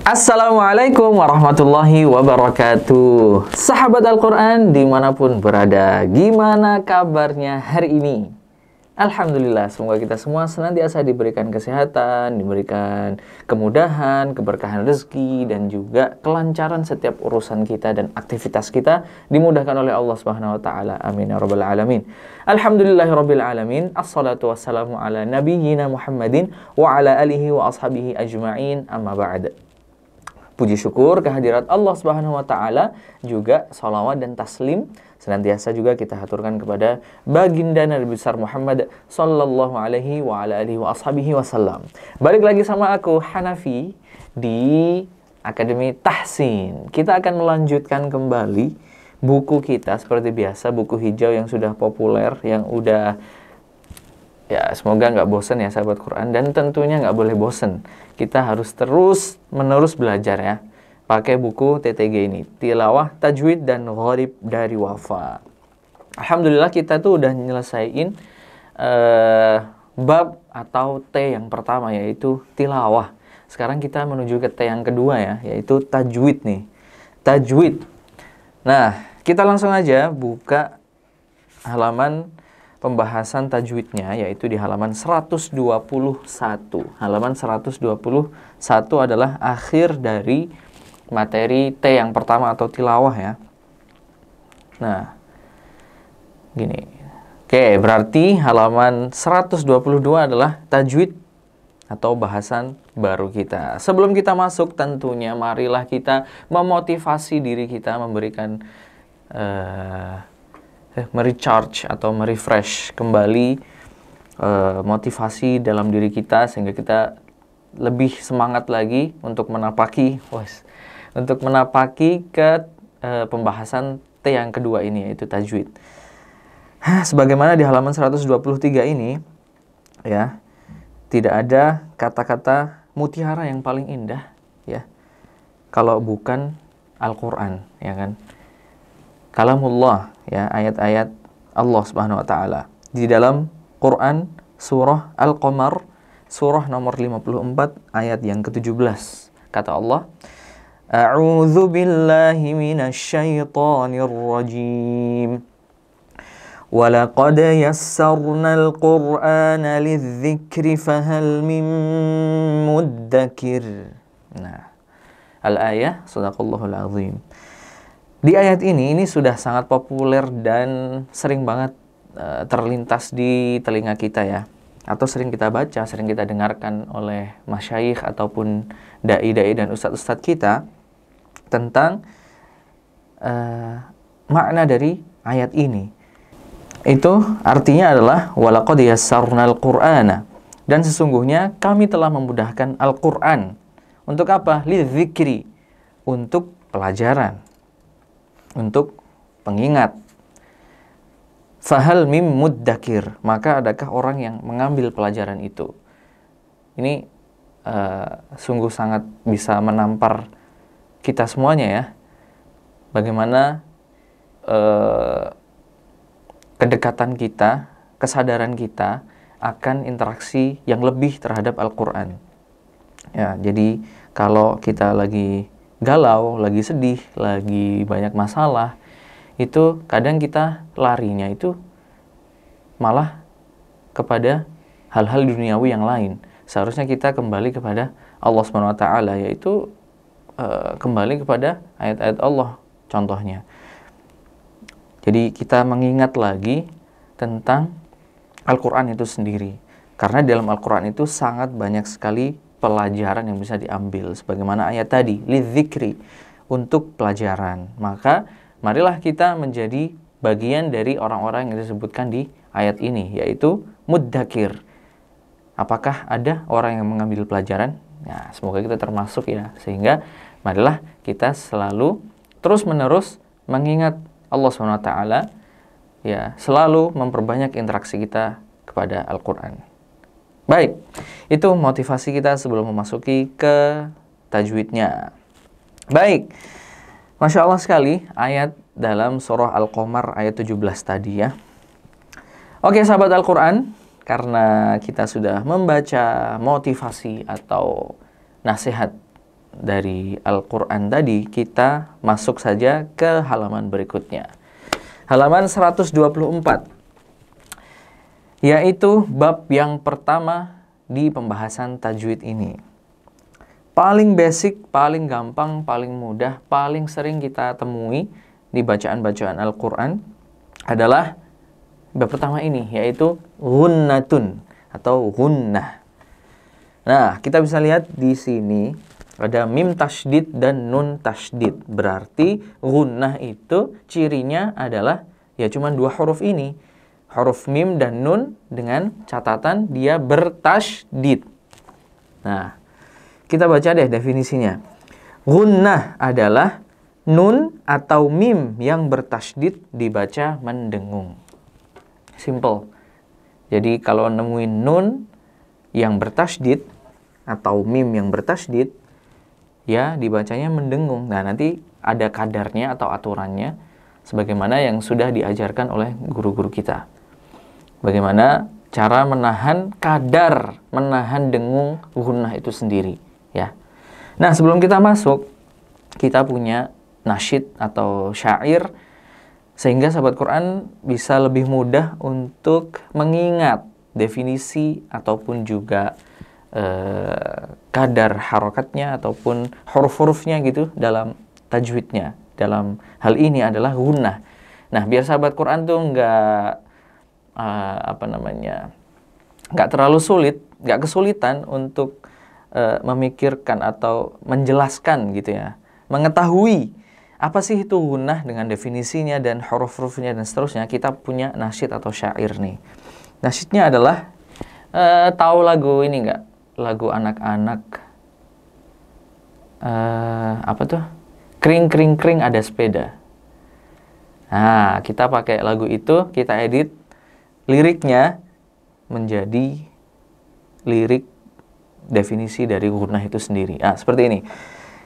Assalamualaikum warahmatullahi wabarakatuh. Sahabat Al-Quran dimanapun berada, gimana kabarnya hari ini? Alhamdulillah, semoga kita semua senantiasa diberikan kesehatan, diberikan kemudahan, keberkahan rezeki, dan juga kelancaran setiap urusan kita dan aktivitas kita dimudahkan oleh Allah Subhanahu wa taala. Amin ya rabbal alamin. Alhamdulillahirabbil alamin. Assalatu wassalamu ala nabiyyina Muhammadin wa ala alihi wa ashabihi ajma'in. Amma ba'd. Puji syukur kehadirat Allah Subhanahu wa taala, juga salawat dan taslim senantiasa juga kita haturkan kepada baginda Nabi besar Muhammad sallallahu alaihi wa ala alihi wa ashabihi wasallam. Balik lagi sama aku Hanafi di Akademi Tahsin. Kita akan melanjutkan kembali buku kita seperti biasa, buku hijau yang sudah populer, yang udah ya, semoga nggak bosen ya sahabat Quran, dan tentunya nggak boleh bosen. Kita harus terus-menerus belajar ya. Pakai buku TTG ini, Tilawah, Tajwid, dan Gharib dari Wafa. Alhamdulillah kita tuh udah nyelesain bab atau T yang pertama, yaitu Tilawah. Sekarang kita menuju ke T yang kedua ya, yaitu Tajwid nih. Tajwid. Nah, kita langsung aja buka halaman pembahasan tajwidnya, yaitu di halaman 121. Halaman 121 adalah akhir dari materi T yang pertama atau tilawah ya. Nah, gini. Oke, berarti halaman 122 adalah tajwid atau bahasan baru kita. Sebelum kita masuk, tentunya marilah kita memotivasi diri kita, memberikan merecharge atau merefresh kembali motivasi dalam diri kita, sehingga kita lebih semangat lagi untuk menapaki ke pembahasan T yang kedua ini, yaitu tajwid. Sebagaimana di halaman 123 ini ya, tidak ada kata-kata mutiara yang paling indah ya kalau bukan Al-Qur'an, ya kan? Kalamullah ya, ayat-ayat Allah Subhanahu wa taala. Di dalam Quran surah Al-Qamar, surah nomor 54 ayat yang ke-17. Kata Allah, A'udzu billahi minasyaitonir rajim. Walaqad yassarnal Qur'ana lidzikri fahal min muddakir. Nah, al-ayah, sadaqallahul azim. Di ayat ini sudah sangat populer dan sering banget terlintas di telinga kita ya, atau sering kita baca, sering kita dengarkan oleh masyayikh ataupun dai-dai dan ustadz-ustadz kita tentang makna dari ayat ini. Itu artinya adalah walaqad yassarnal Qur'ana, dan sesungguhnya kami telah memudahkan Al-Qur'an. Untuk apa? Lidzikri, untuk pelajaran, untuk pengingat. Fahal mim muddakir, maka adakah orang yang mengambil pelajaran itu? Ini sungguh sangat bisa menampar kita semuanya ya. Bagaimana kedekatan kita, kesadaran kita akan interaksi yang lebih terhadap Al-Quran. Ya, jadi kalau kita lagi galau, lagi sedih, lagi banyak masalah, itu kadang kita larinya itu malah kepada hal-hal duniawi yang lain. Seharusnya kita kembali kepada Allah Subhanahu wa taala, yaitu kembali kepada ayat-ayat Allah contohnya. Jadi kita mengingat lagi tentang Al-Quran itu sendiri, karena dalam Al-Quran itu sangat banyak sekali pelajaran yang bisa diambil, sebagaimana ayat tadi, lidzikri, untuk pelajaran. Maka marilah kita menjadi bagian dari orang-orang yang disebutkan di ayat ini, yaitu muddakir. Apakah ada orang yang mengambil pelajaran? Ya, semoga kita termasuk ya. Sehingga marilah kita selalu terus-menerus mengingat Allah SWT ya, selalu memperbanyak interaksi kita kepada Al-Quran. Baik, itu motivasi kita sebelum memasuki ke tajwidnya. Baik, Masya Allah sekali ayat dalam surah Al-Qamar ayat 17 tadi ya. Oke sahabat Al-Quran, karena kita sudah membaca motivasi atau nasihat dari Al-Quran tadi, kita masuk saja ke halaman berikutnya. Halaman 124, yaitu bab yang pertama di pembahasan tajwid ini. Paling basic, paling gampang, paling mudah, paling sering kita temui di bacaan-bacaan Al-Quran adalah bab pertama ini, yaitu gunnatun atau gunnah. Nah, kita bisa lihat di sini ada mim tasydid dan nun tasydid. Berarti gunnah itu cirinya adalah ya cuma dua huruf ini. Huruf mim dan nun dengan catatan dia bertasydid. Nah, kita baca deh definisinya. Gunnah adalah nun atau mim yang bertasydid dibaca mendengung. Simple. Jadi kalau nemuin nun yang bertasydid atau mim yang bertasydid, ya dibacanya mendengung. Nah, nanti ada kadarnya atau aturannya sebagaimana yang sudah diajarkan oleh guru-guru kita. Bagaimana cara menahan kadar, menahan dengung gunnah itu sendiri, ya. Nah, sebelum kita masuk, kita punya nasyid atau syair sehingga sahabat Quran bisa lebih mudah untuk mengingat definisi ataupun juga kadar harokatnya ataupun huruf-hurufnya gitu dalam tajwidnya. Dalam hal ini adalah gunnah. Nah, biar sahabat Quran tuh nggak nggak terlalu sulit, nggak kesulitan untuk memikirkan atau menjelaskan gitu ya, mengetahui apa sih itu gunnah dengan definisinya dan huruf-hurufnya dan seterusnya. Kita punya nasyid atau syair nih. Nasyidnya adalah tahu lagu ini nggak? Lagu anak-anak apa tuh? Kring kring kring ada sepeda. Nah, kita pakai lagu itu, kita edit liriknya menjadi lirik definisi dari gunnah itu sendiri. Ah, seperti ini.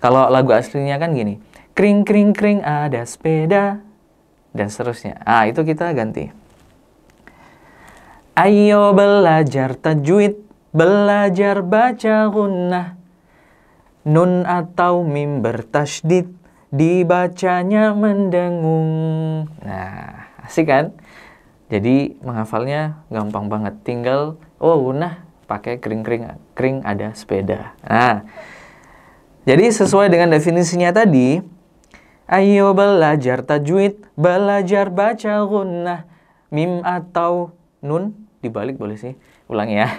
Kalau lagu aslinya kan gini, kring kring kring ada sepeda dan seterusnya. Ah, itu kita ganti. Ayo belajar tajwid, belajar baca gunnah, nun atau mim bertasydid, dibacanya mendengung. Nah, asik kan? Jadi menghafalnya gampang banget. Tinggal, gunnah pakai kring-kring, kring ada sepeda. Nah, jadi sesuai dengan definisinya tadi, ayo belajar tajwid, belajar baca gunnah, mim atau nun, dibalik boleh sih. Ulangi ya.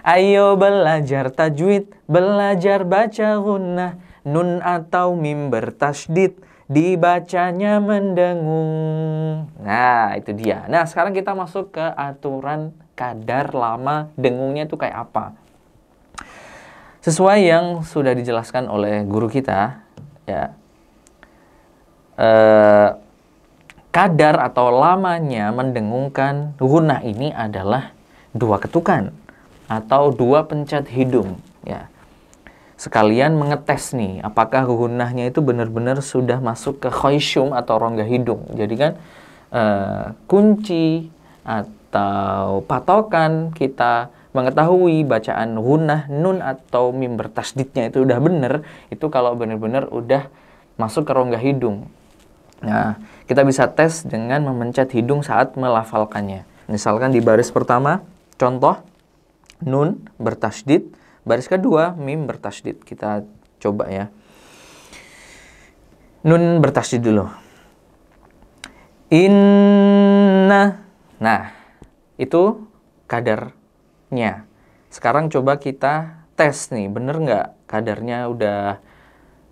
Ayo belajar tajwid, belajar baca gunnah, nun atau mim bertasydid, dibacanya mendengung. Nah, itu dia. Nah, sekarang kita masuk ke aturan kadar lama dengungnya itu kayak apa. Sesuai yang sudah dijelaskan oleh guru kita, ya. Kadar atau lamanya mendengungkan gunnah ini adalah 2 ketukan atau 2 pencet hidung, ya. Sekalian mengetes nih, apakah gunnahnya itu benar-benar sudah masuk ke khayshum atau rongga hidung. Jadi kan kunci atau patokan kita mengetahui bacaan gunnah nun atau mim bertasydidnya itu udah benar, itu kalau benar-benar udah masuk ke rongga hidung. Nah, kita bisa tes dengan memencet hidung saat melafalkannya. Misalkan di baris pertama, contoh nun bertasydid, baris kedua mim bertasydid. Kita coba ya. Nun bertasydid dulu. Inna. Nah, itu kadarnya. Sekarang coba kita tes nih, bener nggak kadarnya udah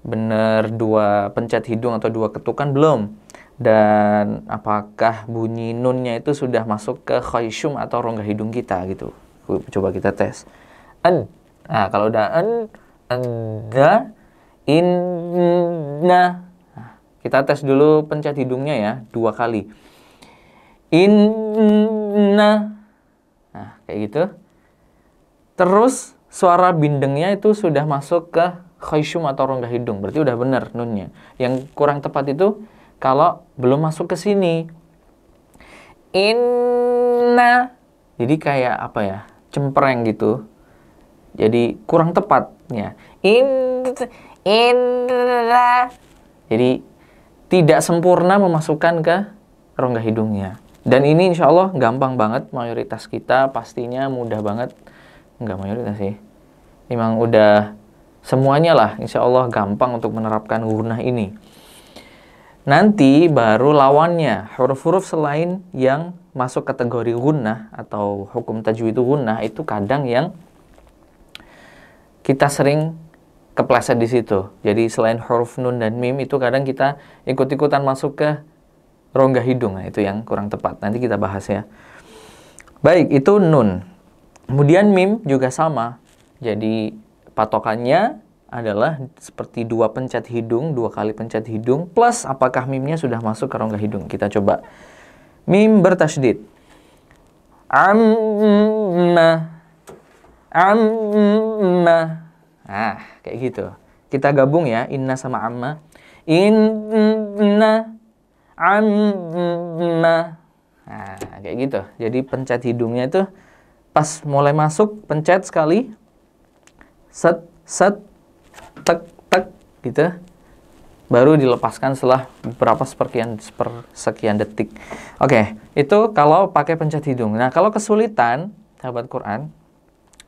bener 2 pencet hidung atau 2 ketukan belum? Dan apakah bunyi nunnya itu sudah masuk ke khayshum atau rongga hidung kita gitu. Coba kita tes. An. Nah, kalau udah anda, inna. Nah, kita tes dulu pencet hidungnya ya, 2 kali. Inna. Nah, kayak gitu. Terus suara bindengnya itu sudah masuk ke khayshum atau rongga hidung. Berarti udah benar nunnya. Yang kurang tepat itu kalau belum masuk ke sini. Inna. Jadi kayak apa ya? Cempreng gitu. Jadi kurang tepatnya. Inna. Jadi tidak sempurna memasukkan ke rongga hidungnya. Dan ini insya Allah gampang banget, mayoritas kita pastinya mudah banget. Enggak mayoritas sih, memang udah semuanya lah insya Allah gampang untuk menerapkan gunnah ini. Nanti baru lawannya, huruf-huruf selain yang masuk kategori gunnah atau hukum tajwid gunnah itu kadang yang kita sering kepleset di situ. Jadi selain huruf nun dan mim itu kadang kita ikut-ikutan masuk ke rongga hidung. Nah, itu yang kurang tepat. Nanti kita bahas ya. Baik, itu nun. Kemudian mim juga sama. Jadi patokannya adalah seperti 2 pencet hidung, 2 kali pencet hidung plus apakah mimnya sudah masuk ke rongga hidung. Kita coba. Mim bertasydid. Amma. Amma. Nah, kayak gitu. Kita gabung ya, inna sama amma. Inna amma. Nah, kayak gitu. Jadi pencet hidungnya itu pas mulai masuk, pencet sekali. Set, set, tek, tek, gitu. Baru dilepaskan setelah beberapa sekian detik. Oke, itu kalau pakai pencet hidung. Nah, kalau kesulitan, sahabat Quran,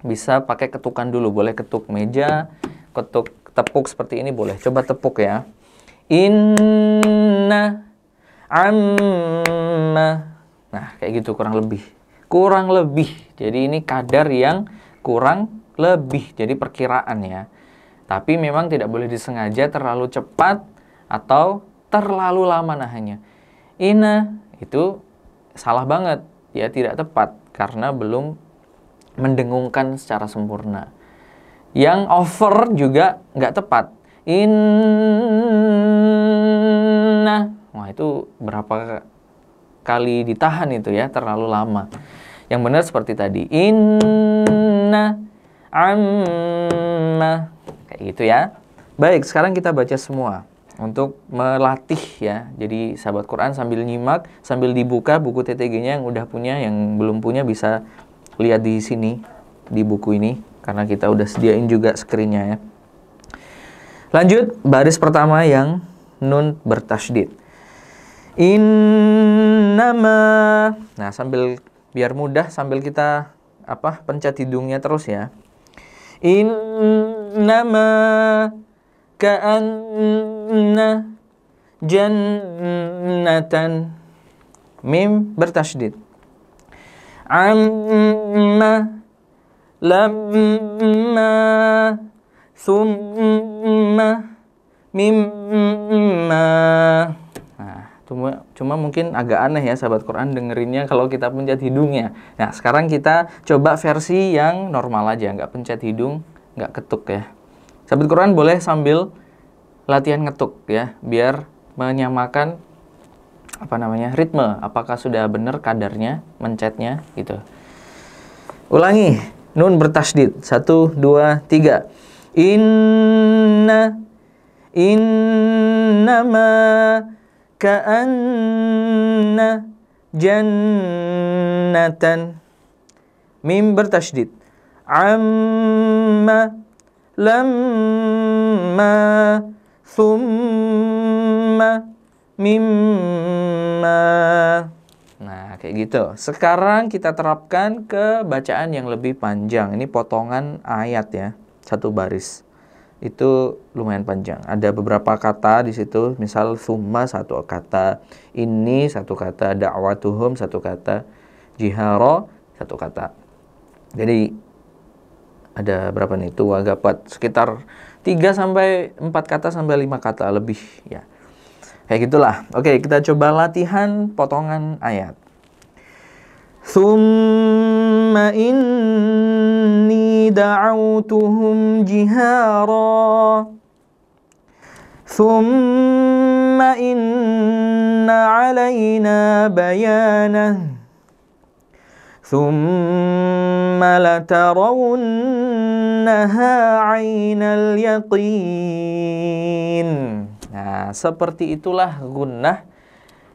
bisa pakai ketukan dulu. Boleh ketuk meja, ketuk tepuk seperti ini boleh. Coba tepuk ya. Inna amma. Nah, kayak gitu kurang lebih. Kurang lebih. Jadi ini kadar yang kurang lebih. Jadi perkiraan ya. Tapi memang tidak boleh disengaja terlalu cepat atau terlalu lama nahanya. Inna itu salah banget. Ya tidak tepat karena belum mendengungkan secara sempurna. Yang over juga nggak tepat. Inna. Wah, itu berapa kali ditahan itu ya, terlalu lama. Yang benar seperti tadi. Inna amma. Kayak gitu ya. Baik, sekarang kita baca semua untuk melatih ya. Jadi sahabat Quran sambil nyimak, sambil dibuka buku TTG-nya yang udah punya, yang belum punya bisa lihat di sini, di buku ini, karena kita udah sediain juga screen-nya ya. Lanjut, baris pertama yang nun bertasydid. Innama. Nah, sambil biar mudah, sambil kita pencet hidungnya terus ya. Innama ka'anna jannatan. Mim bertasydid. Amma lamma thumma mimma. Nah, cuma mungkin agak aneh ya sahabat Quran dengerinnya kalau kita pencet hidungnya. Nah, sekarang kita coba versi yang normal aja, nggak pencet hidung, nggak ketuk ya. Sahabat Quran boleh sambil latihan ngetuk ya, biar menyamakan ritme, apakah sudah benar kadarnya mencetnya gitu. Ulangi, nun bertasydid. 1, 2, 3. Innama ka'anna jannatan. Mim bertasydid. Amma lamma thumma mimma. Nah, kayak gitu. Sekarang kita terapkan ke bacaan yang lebih panjang. Ini potongan ayat ya, 1 baris. Itu lumayan panjang. Ada beberapa kata di situ, misal thumma 1 kata, ini 1 kata, da'watuhum 1 kata, jihara 1 kata. Jadi ada berapa nih? Tuh agak sekitar 3 sampai 4 kata sampai 5 kata lebih ya. Kayak gitulah. Oke, kita coba latihan potongan ayat. Thumma inni da'autuhum jihara. Thumma inna alaina bayanah. Thumma latarawunnaha 'ainal yaqin. Nah, seperti itulah gunnah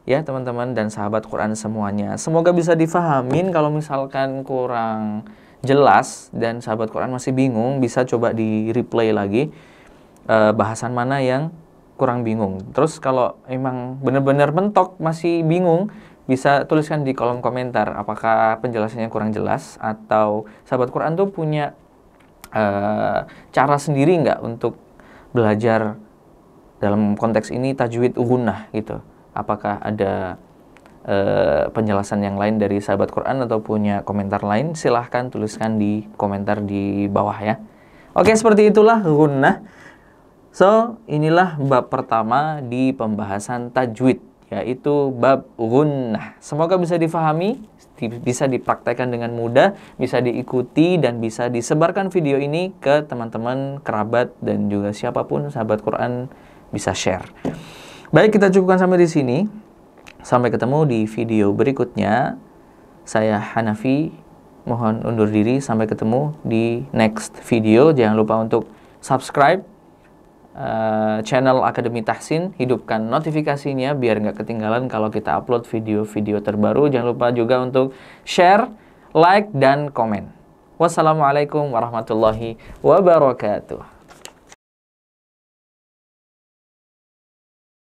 ya teman-teman dan sahabat Quran semuanya. Semoga bisa difahamin. Kalau misalkan kurang jelas dan sahabat Quran masih bingung, bisa coba di replay lagi bahasan mana yang kurang bingung. Terus kalau emang benar-benar mentok masih bingung, bisa tuliskan di kolom komentar apakah penjelasannya kurang jelas atau sahabat Quran tuh punya cara sendiri nggak untuk belajar dalam konteks ini tajwid gunnah gitu. Apakah ada penjelasan yang lain dari sahabat Quran atau punya komentar lain? Silahkan tuliskan di komentar di bawah ya. Oke, seperti itulah gunnah. So, inilah bab pertama di pembahasan tajwid, yaitu bab gunnah. Semoga bisa difahami, bisa dipraktekkan dengan mudah, bisa diikuti, dan bisa disebarkan video ini ke teman-teman, kerabat, dan juga siapapun sahabat Quran bisa share. Baik, kita cukupkan sampai di sini. Sampai ketemu di video berikutnya. Saya Hanafi, mohon undur diri. Sampai ketemu di next video. Jangan lupa untuk subscribe channel Akademi Tahsin, hidupkan notifikasinya biar nggak ketinggalan kalau kita upload video-video terbaru. Jangan lupa juga untuk share, like, dan komen. Wassalamualaikum warahmatullahi wabarakatuh.